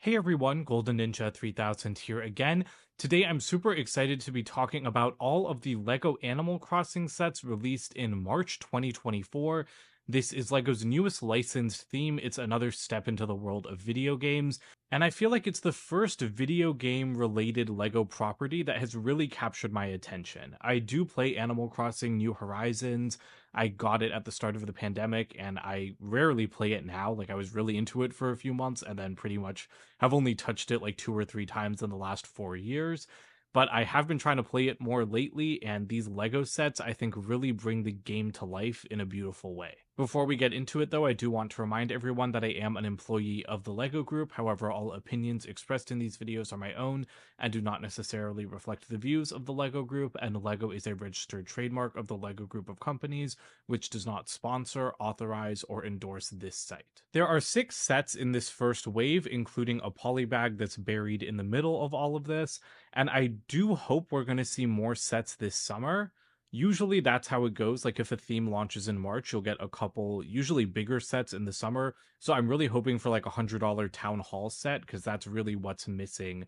Hey everyone, Golden Ninja 3000 here again. Today I'm super excited to be talking about all of the LEGO Animal Crossing sets released in March 2024. This is LEGO's newest licensed theme. It's another step into the world of video games, and I feel like it's the first video game related LEGO property that has really captured my attention. I do play Animal Crossing New Horizons. I got it at the start of the pandemic, and I rarely play it now. Like, I was really into it for a few months and then pretty much have only touched it like 2 or 3 times in the last 4 years, but I have been trying to play it more lately, and these LEGO sets I think really bring the game to life in a beautiful way. Before we get into it though, I do want to remind everyone that I am an employee of the LEGO Group. However, all opinions expressed in these videos are my own and do not necessarily reflect the views of the LEGO Group, and LEGO is a registered trademark of the LEGO Group of companies, which does not sponsor, authorize, or endorse this site. There are 6 sets in this first wave, including a polybag that's buried in the middle of all of this, and I do hope we're going to see more sets this summer. Usually that's how it goes. Like, if a theme launches in March, you'll get a couple, usually bigger sets in the summer. So I'm really hoping for like $100 town hall set, because that's really what's missing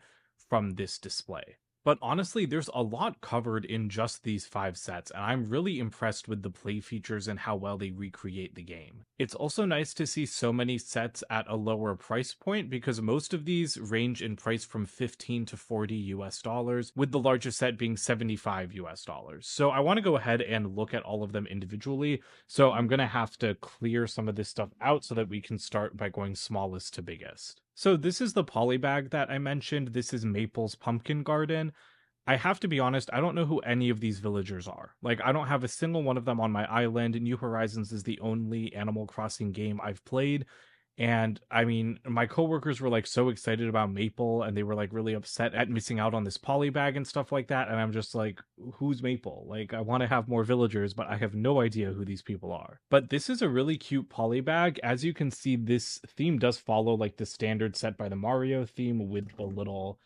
from this display. But honestly, there's a lot covered in just these 5 sets, and I'm really impressed with the play features and how well they recreate the game. It's also nice to see so many sets at a lower price point, because most of these range in price from 15 to 40 US dollars, with the largest set being 75 US dollars. So I want to go ahead and look at all of them individually. So I'm going to have to clear some of this stuff out so that we can start by going smallest to biggest. So this is the polybag that I mentioned. This is Maple's Pumpkin Garden. I have to be honest, I don't know who any of these villagers are. Like, I don't have a single one of them on my island. New Horizons is the only Animal Crossing game I've played. And I mean, my coworkers were like so excited about Maple, and they were like really upset at missing out on this polybag and stuff like that. And I'm just like, who's Maple? Like, I want to have more villagers, but I have no idea who these people are. But this is a really cute polybag. As you can see, this theme does follow like the standard set by the Mario theme, with the little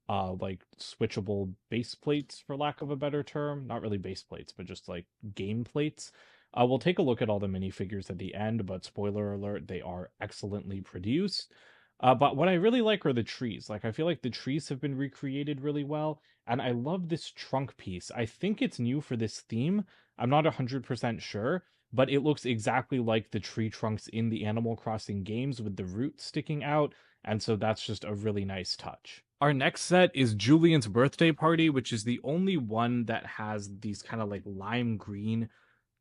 like switchable base plates, for lack of a better term. Not really base plates, but just like game plates. We'll take a look at all the minifigures at the end, but spoiler alert, they are excellently produced. But what I really like are the trees. Like, I feel like the trees have been recreated really well, and I love this trunk piece. I think it's new for this theme. I'm not 100% sure, but it looks exactly like the tree trunks in the Animal Crossing games, with the roots sticking out, and so that's just a really nice touch. Our next set is Julian's birthday party, which is the only one that has these kind of like lime green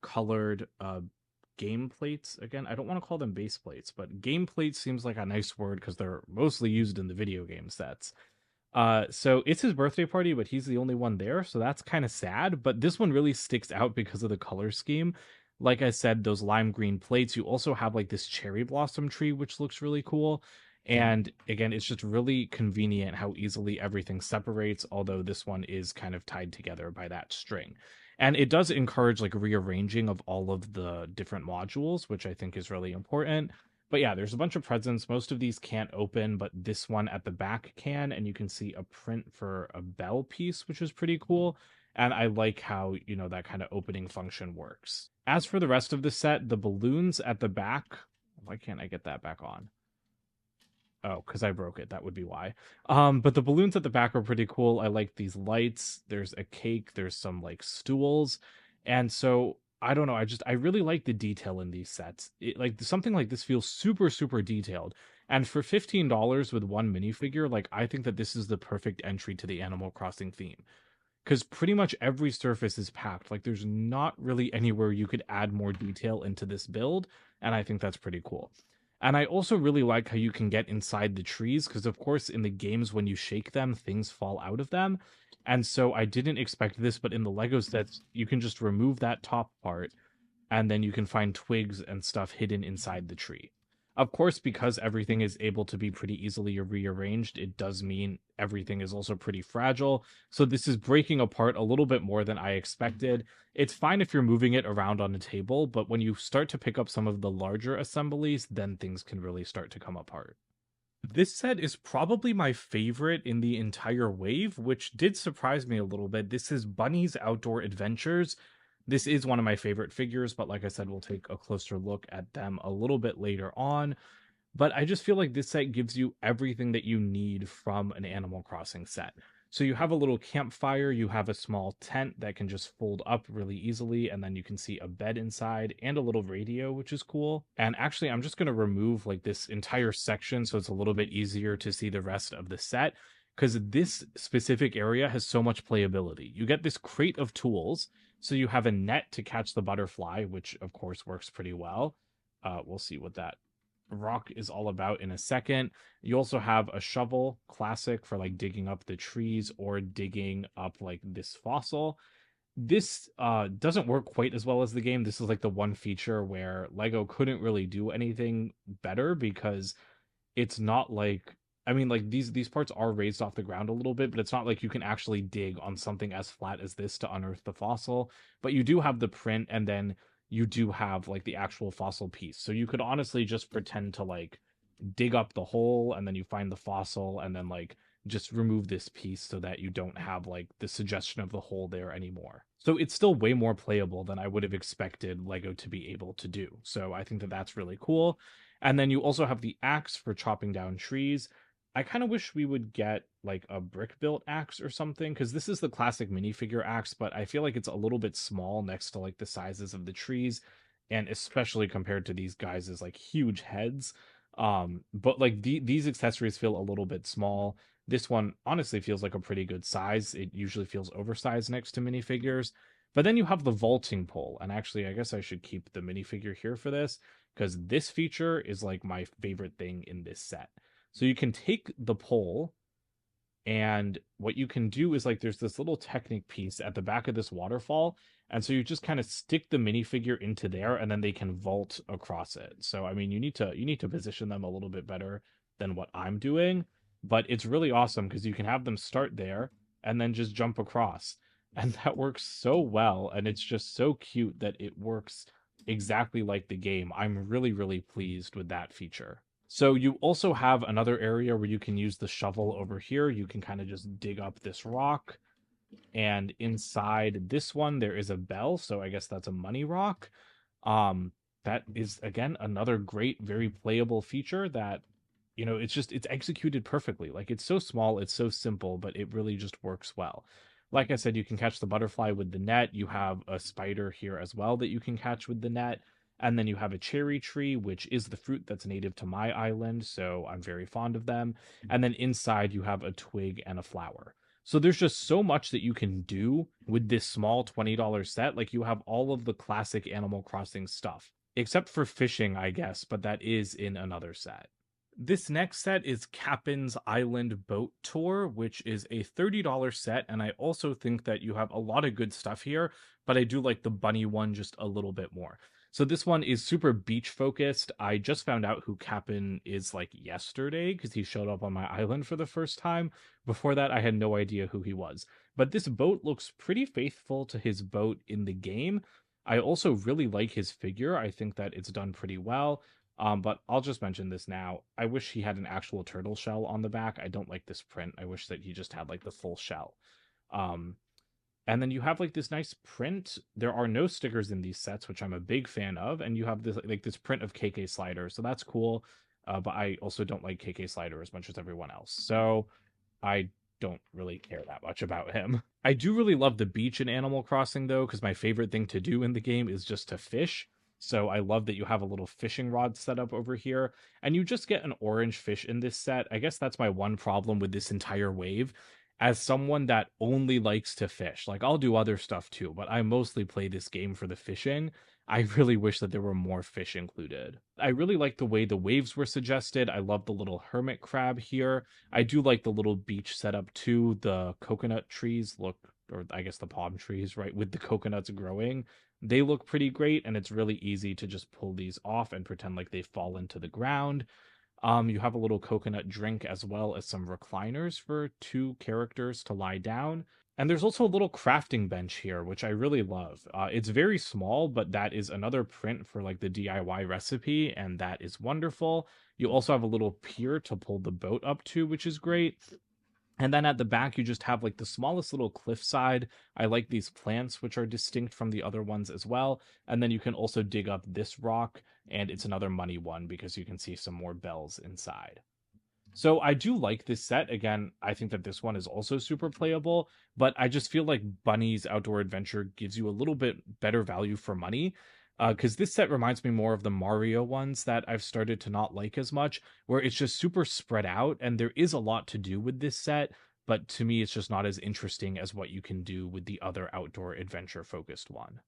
colored game plates. Again, I don't want to call them base plates, but game plates seems like a nice word because they're mostly used in the video game sets. So it's his birthday party, but he's the only one there, so that's kind of sad. But this one really sticks out because of the color scheme. Like I said, those lime green plates. You also have like this cherry blossom tree, which looks really cool. And again, it's just really convenient how easily everything separates, although this one is kind of tied together by that string. And it does encourage like rearranging of all of the different modules, which I think is really important. But yeah, there's a bunch of presents. Most of these can't open, but this one at the back can, and you can see a print for a bell piece, which is pretty cool. And I like how, that kind of opening function works. As for the rest of the set, the balloons at the back, why can't I get that back on? Oh, because I broke it. That would be why. But the balloons at the back are pretty cool. I like these lights. There's a cake. There's some like stools, and so I don't know. I really like the detail in these sets. Like, something like this feels super super detailed. And for $15 with one minifigure, like, I think that this is the perfect entry to the Animal Crossing theme. Because pretty much every surface is packed. Like, there's not really anywhere you could add more detail into this build, and I think that's pretty cool. And I also really like how you can get inside the trees, because of course in the games when you shake them, things fall out of them. And so I didn't expect this, but in the Lego sets, you can just remove that top part, and then you can find twigs and stuff hidden inside the tree. Of course, because everything is able to be pretty easily rearranged, it does mean everything is also pretty fragile. So this is breaking apart a little bit more than I expected. It's fine if you're moving it around on a table, but when you start to pick up some of the larger assemblies, then things can really start to come apart. This set is probably my favorite in the entire wave, which did surprise me a little bit. This is Bunnie's Outdoor Adventures. This is one of my favorite figures, but like I said, we'll take a closer look at them a little bit later on. But I just feel like this set gives you everything that you need from an Animal Crossing set. So you have a little campfire, you have a small tent that can just fold up really easily, and then you can see a bed inside and a little radio, which is cool. And actually, I'm just going to remove like this entire section so it's a little bit easier to see the rest of the set, because this specific area has so much playability. You get this crate of tools, so you have a net to catch the butterfly, which of course works pretty well. We'll see what that rock is all about in a second. You also have a shovel, classic for like digging up the trees or digging up like this fossil. This doesn't work quite as well as the game. This is like the one feature where Lego couldn't really do anything better, because it's not like, I mean, like these parts are raised off the ground a little bit, but it's not like you can actually dig on something as flat as this to unearth the fossil. But you do have the print, and then you do have like the actual fossil piece. So you could honestly just pretend to like dig up the hole, and then you find the fossil, and then like just remove this piece so that you don't have like the suggestion of the hole there anymore. So it's still way more playable than I would have expected Lego to be able to do. So I think that that's really cool. And then you also have the axe for chopping down trees. I kind of wish we would get like a brick built axe or something, because this is the classic minifigure axe, but I feel like it's a little bit small next to like the sizes of the trees, and especially compared to these guys' like huge heads. But like these accessories feel a little bit small. This one honestly feels like a pretty good size. It usually feels oversized next to minifigures. But then you have the vaulting pole, and actually I guess I should keep the minifigure here for this, because this feature is like my favorite thing in this set. So you can take the pole, and what you can do is like there's this little Technic piece at the back of this waterfall, and so you just kind of stick the minifigure into there, and then they can vault across it. So I mean, you need to position them a little bit better than what I'm doing, but it's really awesome because you can have them start there and then just jump across. And that works so well, and it's just so cute that it works exactly like the game. I'm really, really pleased with that feature. So you also have another area where you can use the shovel over here. You can kind of just dig up this rock. And inside this one, there is a bell. So I guess that's a money rock. That is, again, another great, very playable feature that, it's executed perfectly. Like, it's so small, it's so simple, but it really just works well. Like I said, you can catch the butterfly with the net. You have a spider here as well that you can catch with the net. And then you have a cherry tree, which is the fruit that's native to my island, so I'm very fond of them. And then inside you have a twig and a flower. So there's just so much that you can do with this small $20 set. Like, you have all of the classic Animal Crossing stuff, except for fishing, I guess, but that is in another set. This next set is Kapp'n's Island Boat Tour, which is a $30 set, and I also think that you have a lot of good stuff here, but I do like the Bunnie one just a little bit more. So this one is super beach focused. I just found out who Kapp'n is like yesterday, because he showed up on my island for the first time. Before that, I had no idea who he was. But this boat looks pretty faithful to his boat in the game. I also really like his figure. I think that it's done pretty well. But I'll just mention this now. I wish he had an actual turtle shell on the back. I don't like this print. I wish that he just had like the full shell. Um, and then you have like this nice print. There are no stickers in these sets, which I'm a big fan of. And you have this like this print of KK Slider, so that's cool. But I also don't like KK Slider as much as everyone else, so I don't really care that much about him. I do really love the beach in Animal Crossing though, because my favorite thing to do in the game is just to fish. So I love that you have a little fishing rod set up over here, and you just get an orange fish in this set. I guess that's my one problem with this entire wave. As someone that only likes to fish, like I'll do other stuff too, but I mostly play this game for the fishing. I really wish that there were more fish included. I really like the way the waves were suggested. I love the little hermit crab here. I do like the little beach setup too. The coconut trees look, or I guess the palm trees, right, with the coconuts growing. They look pretty great, and it's really easy to just pull these off and pretend like they fall into the ground. You have a little coconut drink as well as some recliners for two characters to lie down. And there's also a little crafting bench here, which I really love. It's very small, but that is another print for like the DIY recipe, and that is wonderful. You also have a little pier to pull the boat up to, which is great. And then at the back, you just have like the smallest little cliffside. I like these plants, which are distinct from the other ones as well. And then you can also dig up this rock, and it's another money one because you can see some more bells inside. So I do like this set. Again, I think that this one is also super playable, but I just feel like Bunnie's Outdoor Adventure gives you a little bit better value for money. Because this set reminds me more of the Mario ones that I've started to not like as much, where it's just super spread out, and there is a lot to do with this set, but to me, it's just not as interesting as what you can do with the other outdoor adventure focused one.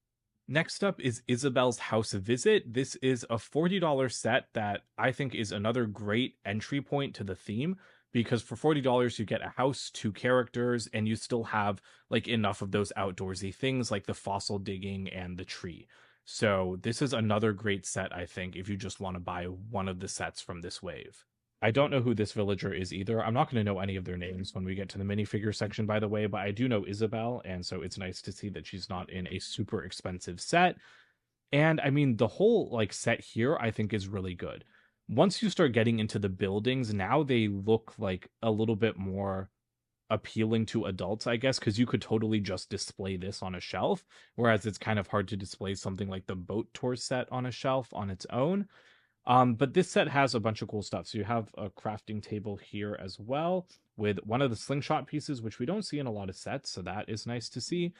Next up is Isabelle's House Visit. This is a $40 set that I think is another great entry point to the theme because for $40 you get a house, two characters, and you still have like enough of those outdoorsy things like the fossil digging and the tree. So this is another great set, I think, if you just want to buy one of the sets from this wave. I don't know who this villager is either. I'm not going to know any of their names when we get to the minifigure section, by the way, but I do know Isabelle, and so it's nice to see that she's not in a super expensive set. And I mean, the whole like set here, I think, is really good. Once you start getting into the buildings, now they look like a little bit more appealing to adults, I guess, because you could totally just display this on a shelf, whereas it's kind of hard to display something like the boat tour set on a shelf on its own. But this set has a bunch of cool stuff. So you have a crafting table here as well with one of the slingshot pieces, which we don't see in a lot of sets. So that is nice to see.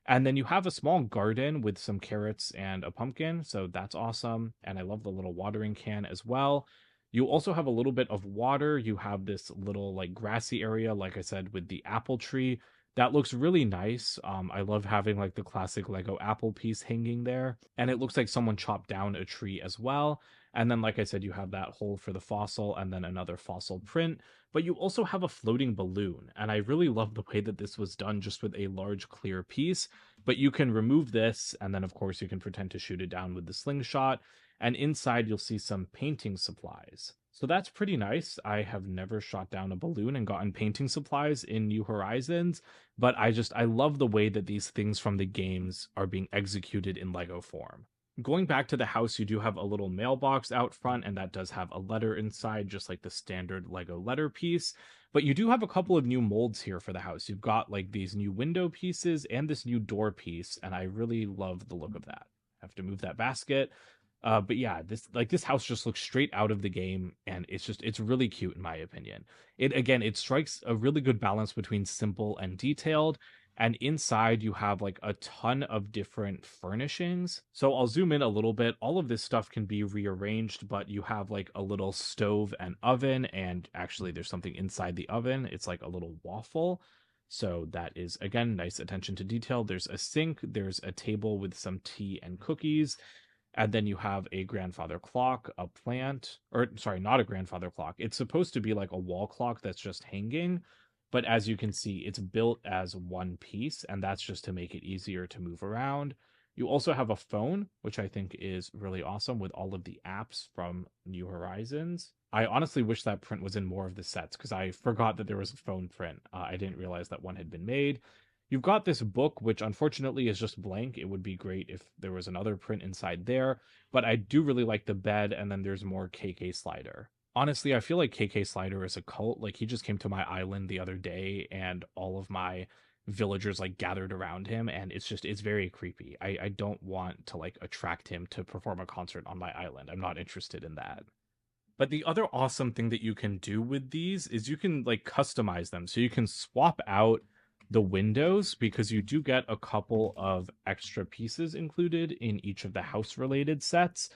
And then you have a small garden with some carrots and a pumpkin. So that's awesome. And I love the little watering can as well. You also have a little bit of water. You have this little like grassy area, like I said, with the apple tree. That looks really nice. I love having like the classic Lego apple piece hanging there. And it looks like someone chopped down a tree as well. And then, like I said, you have that hole for the fossil and then another fossil print. But you also have a floating balloon. And I really love the way that this was done just with a large clear piece. But you can remove this. And then, of course, you can pretend to shoot it down with the slingshot. And inside, you'll see some painting supplies. So that's pretty nice. I have never shot down a balloon and gotten painting supplies in New Horizons, but I love the way that these things from the games are being executed in Lego form. Going back to the house, you do have a little mailbox out front, and that does have a letter inside, just like the standard Lego letter piece. But you do have a couple of new molds here for the house. You've got like these new window pieces and this new door piece, and I really love the look of that. I have to move that basket. But yeah, this house just looks straight out of the game, and it's really cute in my opinion. It strikes a really good balance between simple and detailed, and inside you have like a ton of different furnishings. So I'll zoom in a little bit. All of this stuff can be rearranged, but you have like a little stove and oven, and actually there's something inside the oven. It's like a little waffle. So that is again nice attention to detail. There's a sink, there's a table with some tea and cookies. And then you have a grandfather clock, a plant, or sorry, not a grandfather clock. It's supposed to be like a wall clock that's just hanging. But as you can see, it's built as one piece, and that's just to make it easier to move around. You also have a phone, which I think is really awesome with all of the apps from New Horizons. I honestly wish that print was in more of the sets because I forgot that there was a phone print. I didn't realize that one had been made. You've got this book, which unfortunately is just blank. It would be great if there was another print inside there, but I do really like the bed, and then there's more KK Slider. Honestly, I feel like KK Slider is a cult. Like, he just came to my island the other day, and all of my villagers like gathered around him, and it's very creepy. I don't want to like attract him to perform a concert on my island. I'm not interested in that. But the other awesome thing that you can do with these is you can like customize them. So you can swap out the windows because you do get a couple of extra pieces included in each of the house related sets.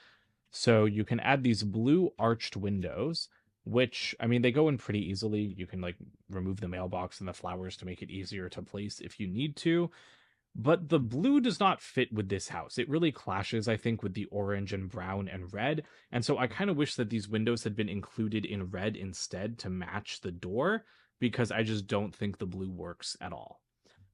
So you can add these blue arched windows, which I mean they go in pretty easily. You can like remove the mailbox and the flowers to make it easier to place if you need to. But the blue does not fit with this house. It really clashes, I think, with the orange and brown and red. And so I kind of wish that these windows had been included in red instead to match the door, because I just don't think the blue works at all.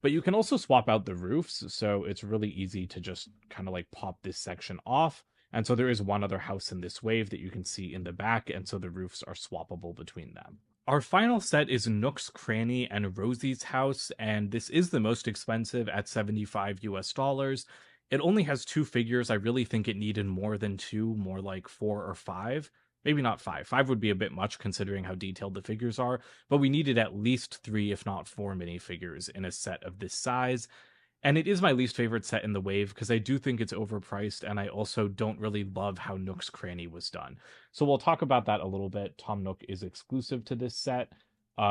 But you can also swap out the roofs, so it's really easy to just kind of like pop this section off. And so there is one other house in this wave that you can see in the back, and so the roofs are swappable between them. Our final set is Nook's Cranny and Rosie's house, and this is the most expensive at 75 US dollars. It only has two figures. I really think it needed more than two, more like four or five. maybe not 5. 5 would be a bit much considering how detailed the figures are, but we needed at least 3, if not 4 minifigures in a set of this size. And it is my least favorite set in the wave because I do think it's overpriced, and I also don't really love how Nook's Cranny was done. So we'll talk about that a little bit. Tom Nook is exclusive to this set,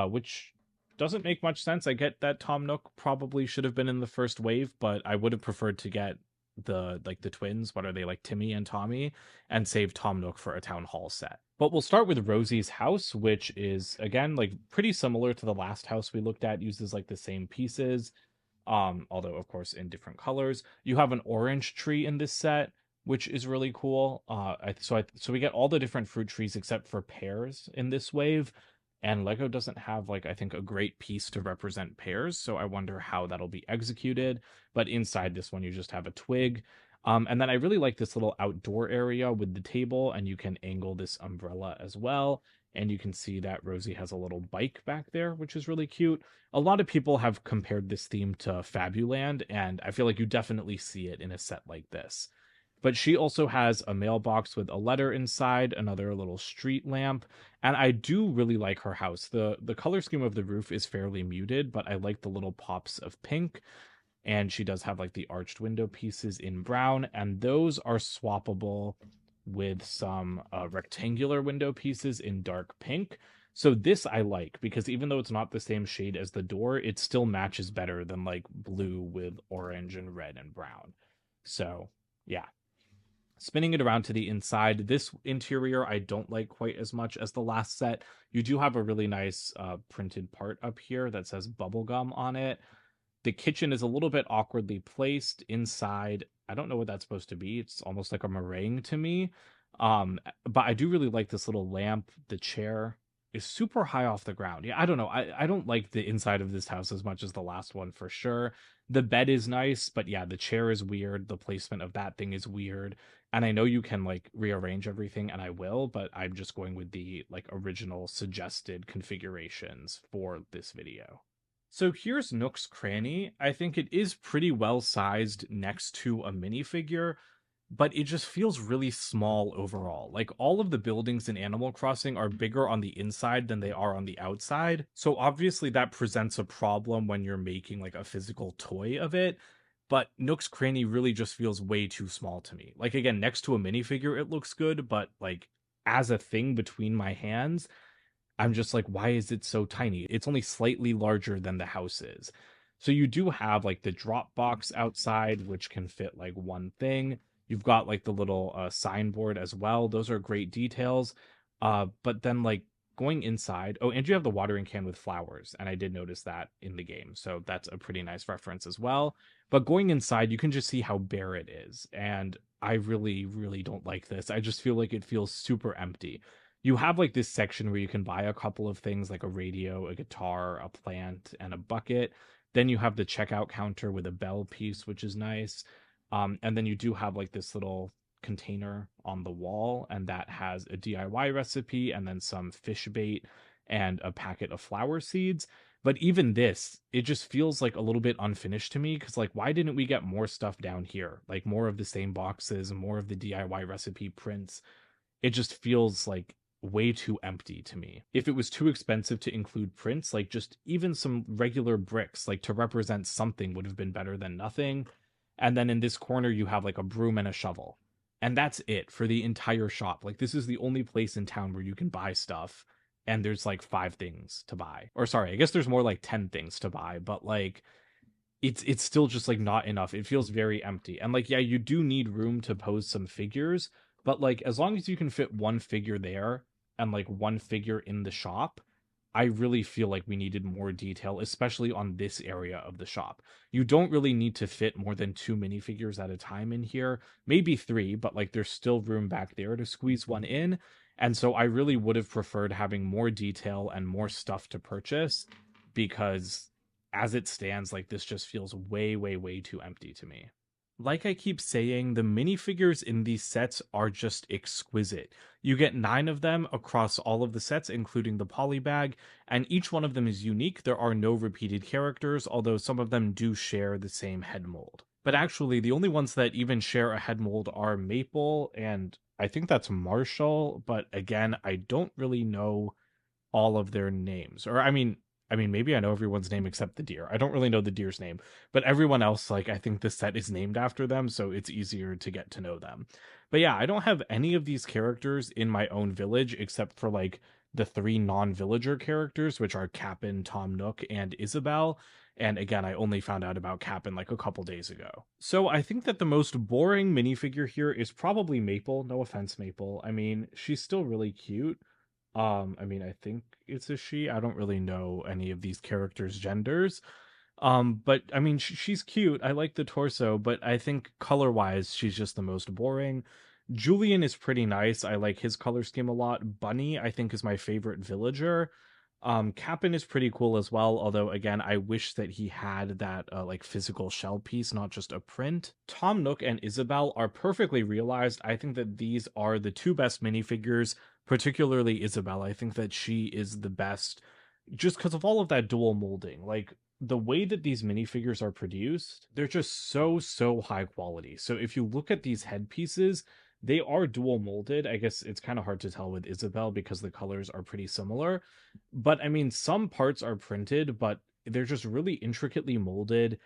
which doesn't make much sense. I get that Tom Nook probably should have been in the first wave, but I would have preferred to get the twins, what are they, like Timmy and Tommy, and save Tom Nook for a town hall set. But we'll start with Rosie's house, which is again like pretty similar to the last house we looked at, uses like the same pieces, although of course in different colors. You have an orange tree in this set, which is really cool. So we get all the different fruit trees except for pears in this wave, and Lego doesn't have, like, I think a great piece to represent pears, so I wonder how that'll be executed. But inside this one you just have a twig. And then I really like this little outdoor area with the table, and you can angle this umbrella as well. And you can see that Rosie has a little bike back there, which is really cute. A lot of people have compared this theme to Fabuland, and I feel like you definitely see it in a set like this. But she also has a mailbox with a letter inside, another little street lamp, and I do really like her house. The color scheme of the roof is fairly muted, but I like the little pops of pink, and she does have like the arched window pieces in brown, and those are swappable with some rectangular window pieces in dark pink. So this I like because even though it's not the same shade as the door, it still matches better than like blue with orange and red and brown. So yeah. Spinning it around to the inside, this interior I don't like quite as much as the last set. You do have a really nice printed part up here that says bubblegum on it. The kitchen is a little bit awkwardly placed inside. I don't know what that's supposed to be. It's almost like a meringue to me. But I do really like this little lamp. The chair is super high off the ground. Yeah, I don't know. I don't like the inside of this house as much as the last one for sure. The bed is nice, but yeah, the chair is weird. The placement of that thing is weird. And I know you can like rearrange everything, and I will, but I'm just going with the like original suggested configurations for this video. So here's Nook's Cranny. I think it is pretty well sized next to a minifigure, but it just feels really small overall. Like all of the buildings in Animal Crossing are bigger on the inside than they are on the outside. So obviously that presents a problem when you're making like a physical toy of it. But Nook's Cranny really just feels way too small to me. Like again, next to a minifigure, it looks good, but like as a thing between my hands, I'm just like, why is it so tiny? It's only slightly larger than the house is. So you do have like the drop box outside, which can fit like one thing. You've got like the little signboard as well. Those are great details. But then like going inside, oh, and you have the watering can with flowers. And I did notice that in the game. So that's a pretty nice reference as well. But going inside, you can just see how bare it is. And I really, really don't like this. I just feel like it feels super empty. You have like this section where you can buy a couple of things like a radio, a guitar, a plant, and a bucket. Then you have the checkout counter with a bell piece, which is nice. And then you do have like this little container on the wall, and that has a DIY recipe and then some fish bait and a packet of flower seeds. But even this, it just feels like a little bit unfinished to me because, like, why didn't we get more stuff down here? Like, more of the same boxes, more of the DIY recipe prints. It just feels like way too empty to me. If it was too expensive to include prints, like just even some regular bricks, like to represent something, would have been better than nothing. And then in this corner, you have like a broom and a shovel. And that's it for the entire shop. Like, this is the only place in town where you can buy stuff. And there's like 5 things to buy. Or sorry, I guess there's more like 10 things to buy. But like, it's still just like not enough. It feels very empty. And like, yeah, you do need room to pose some figures. But like, as long as you can fit one figure there and like one figure in the shop, I really feel like we needed more detail, especially on this area of the shop. You don't really need to fit more than 2 minifigures at a time in here, maybe 3, but like there's still room back there to squeeze one in. And so I really would have preferred having more detail and more stuff to purchase, because as it stands, like this just feels way, way, way too empty to me. Like I keep saying, the minifigures in these sets are just exquisite. You get 9 of them across all of the sets, including the polybag, and each one of them is unique. There are no repeated characters, although some of them do share the same head mold. But actually, the only ones that even share a head mold are Maple and I think that's Marshall. But again, I don't really know all of their names. Or I mean maybe I know everyone's name except the deer. I don't really know the deer's name, but everyone else, like, I think this set is named after them, so it's easier to get to know them. But yeah, I don't have any of these characters in my own village except for like the three non-villager characters, which are Kapp'n, Tom Nook, and Isabelle. And again, I only found out about Kapp'n like a couple days ago. So I think that the most boring minifigure here is probably Maple. No offense, Maple. I mean, she's still really cute. I mean, I think it's a she. I don't really know any of these characters' genders. But I mean, she's cute. I like the torso, but I think color-wise, she's just the most boring. Julian is pretty nice. I like his color scheme a lot. Bunnie, I think, is my favorite villager. Kapp'n is pretty cool as well, although again, I wish that he had that like physical shell piece, not just a print. Tom Nook and Isabelle are perfectly realized. I think that these are the two best minifigures, particularly Isabelle. I think that she is the best just because of all of that dual molding. Like the way that these minifigures are produced, they're just so high quality. So if you look at these headpieces, they are dual molded. I guess it's kind of hard to tell with Isabelle because the colors are pretty similar. But I mean, some parts are printed, but they're just really intricately molded.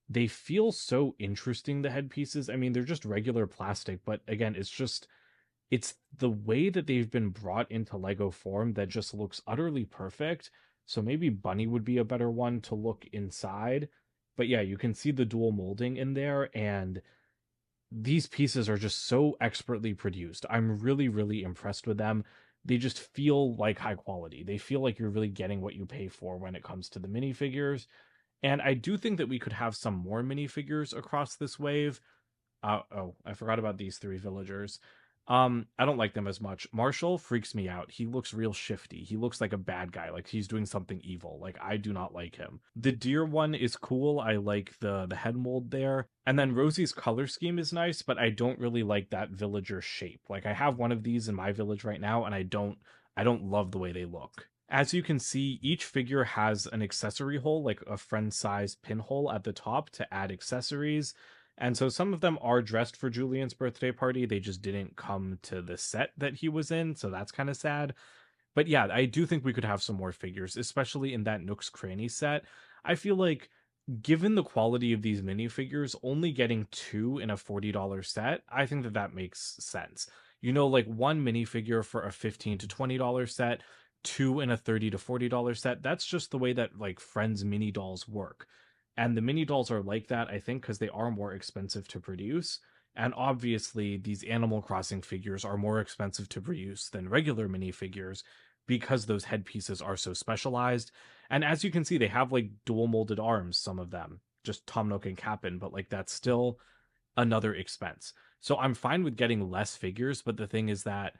They feel so interesting, the headpieces. I mean, they're just regular plastic, but again, it's the way that they've been brought into Lego form that just looks utterly perfect. So maybe Bunnie would be a better one to look inside. But yeah, you can see the dual molding in there, and these pieces are just so expertly produced. I'm really impressed with them. They just feel like high quality. They feel like you're really getting what you pay for when it comes to the minifigures. And I do think that we could have some more minifigures across this wave. Oh, I forgot about these three villagers. I don't like them as much. Marshall freaks me out. He looks real shifty. He looks like a bad guy, like he's doing something evil. Like I do not like him. The deer one is cool. I like the head mold there. And then Rosie's color scheme is nice, but I don't really like that villager shape. Like I have one of these in my village right now, and I don't love the way they look. As you can see, each figure has an accessory hole, like a friend-sized pinhole at the top to add accessories. And so some of them are dressed for Julian's birthday party. They just didn't come to the set that he was in, so that's kind of sad. But yeah, I do think we could have some more figures, especially in that Nook's Cranny set. I feel like given the quality of these minifigures, only getting two in a $40 set, I think that that makes sense. You know, like one minifigure for a $15 to $20 set, two in a $30 to $40 set. That's just the way that like Friends mini dolls work. And the mini dolls are like that, I think, because they are more expensive to produce. And obviously, these Animal Crossing figures are more expensive to produce than regular minifigures because those headpieces are so specialized. And as you can see, they have like dual molded arms, some of them, just Tom Nook and Kapp'n, but like that's still another expense. So I'm fine with getting less figures, but the thing is that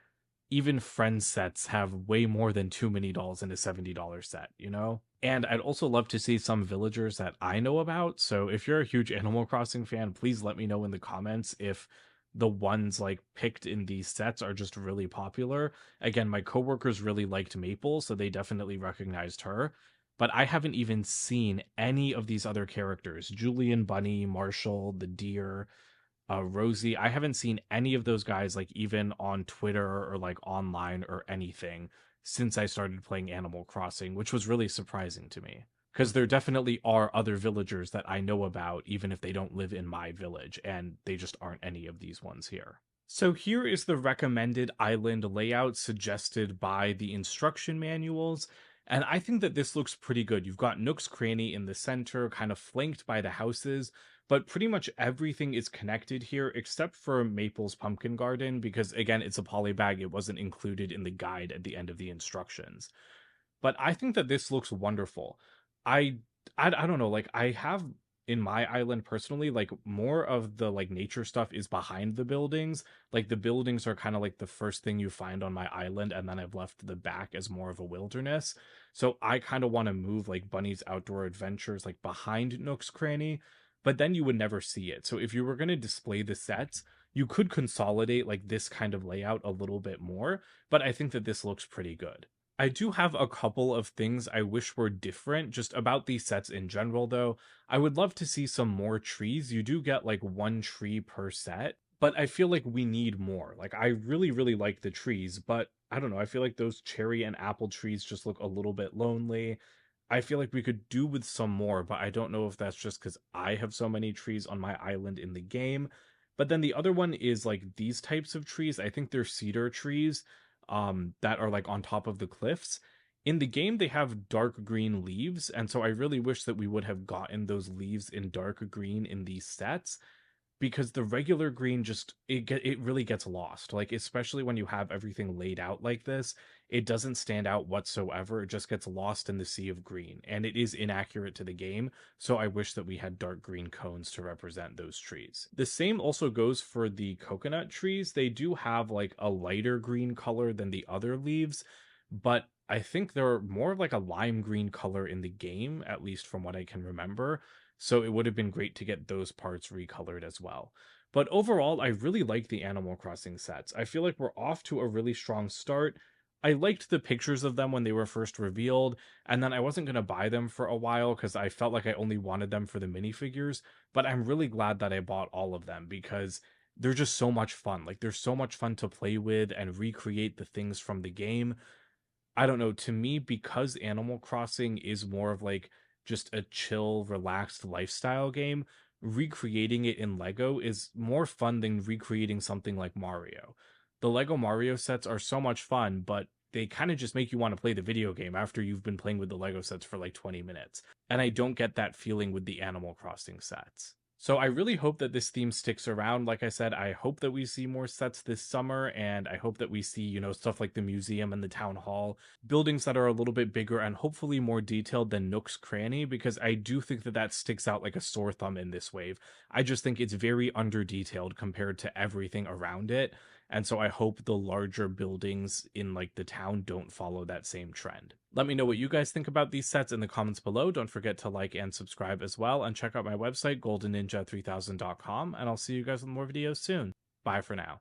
even friend sets have way more than too many dolls in a $70 set, you know? And I'd also love to see some villagers that I know about. So if you're a huge Animal Crossing fan, please let me know in the comments if the ones like picked in these sets are just really popular. Again, my coworkers really liked Maple, so they definitely recognized her. But I haven't even seen any of these other characters: Julian, Bunnie, Marshall, the deer, Rosie. I haven't seen any of those guys like even on Twitter or like online or anything since I started playing Animal Crossing, which was really surprising to me. Because there definitely are other villagers that I know about, even if they don't live in my village, and they just aren't any of these ones here. So here is the recommended island layout suggested by the instruction manuals. And I think that this looks pretty good. You've got Nook's Cranny in the center, kind of flanked by the houses, but pretty much everything is connected here except for Maple's pumpkin garden, because again, it's a polybag. It wasn't included in the guide at the end of the instructions. But I think that this looks wonderful. I I don't know, like I have in my island personally, like more of the like nature stuff is behind the buildings. Like the buildings are kind of like the first thing you find on my island, and then I've left the back as more of a wilderness. So I kind of want to move like Bunnie's outdoor adventures like behind Nook's Cranny, but then you would never see it. So if you were going to display the sets, you could consolidate like this kind of layout a little bit more, but I think that this looks pretty good. I do have a couple of things I wish were different just about these sets in general, though. I would love to see some more trees. You do get like one tree per set, but I feel like we need more. Like, I really, really like the trees, but I don't know. I feel like those cherry and apple trees just look a little bit lonely. I feel like we could do with some more, but I don't know if that's just because I have so many trees on my island in the game. But then the other one is like these types of trees. I think they're cedar trees that are like on top of the cliffs. In the game, they have dark green leaves, and so I really wish that we would have gotten those leaves in dark green in these sets because the regular green just it really gets lost. Like especially when you have everything laid out like this, it doesn't stand out whatsoever. It just gets lost in the sea of green, and it is inaccurate to the game. So I wish that we had dark green cones to represent those trees. The same also goes for the coconut trees. They do have like a lighter green color than the other leaves, but I think they're more of like a lime green color in the game, at least from what I can remember. So it would have been great to get those parts recolored as well. But overall, I really like the Animal Crossing sets. I feel like we're off to a really strong start. I liked the pictures of them when they were first revealed, and then I wasn't going to buy them for a while because I felt like I only wanted them for the minifigures, but I'm really glad that I bought all of them because they're just so much fun. Like, they're so much fun to play with and recreate the things from the game. I don't know, to me, because Animal Crossing is more of like just a chill, relaxed lifestyle game, recreating it in Lego is more fun than recreating something like Mario. The Lego Mario sets are so much fun, but they kind of just make you want to play the video game after you've been playing with the Lego sets for like 20 minutes. And I don't get that feeling with the Animal Crossing sets. So I really hope that this theme sticks around. Like I said, I hope that we see more sets this summer, and I hope that we see, stuff like the museum and the town hall, buildings that are a little bit bigger and hopefully more detailed than Nook's Cranny, because I do think that that sticks out like a sore thumb in this wave. I just think it's very under detailed compared to everything around it. And so I hope the larger buildings in like the town don't follow that same trend. Let me know what you guys think about these sets in the comments below. Don't forget to like and subscribe as well, and check out my website goldenninja3000.com, and I'll see you guys with more videos soon. Bye for now.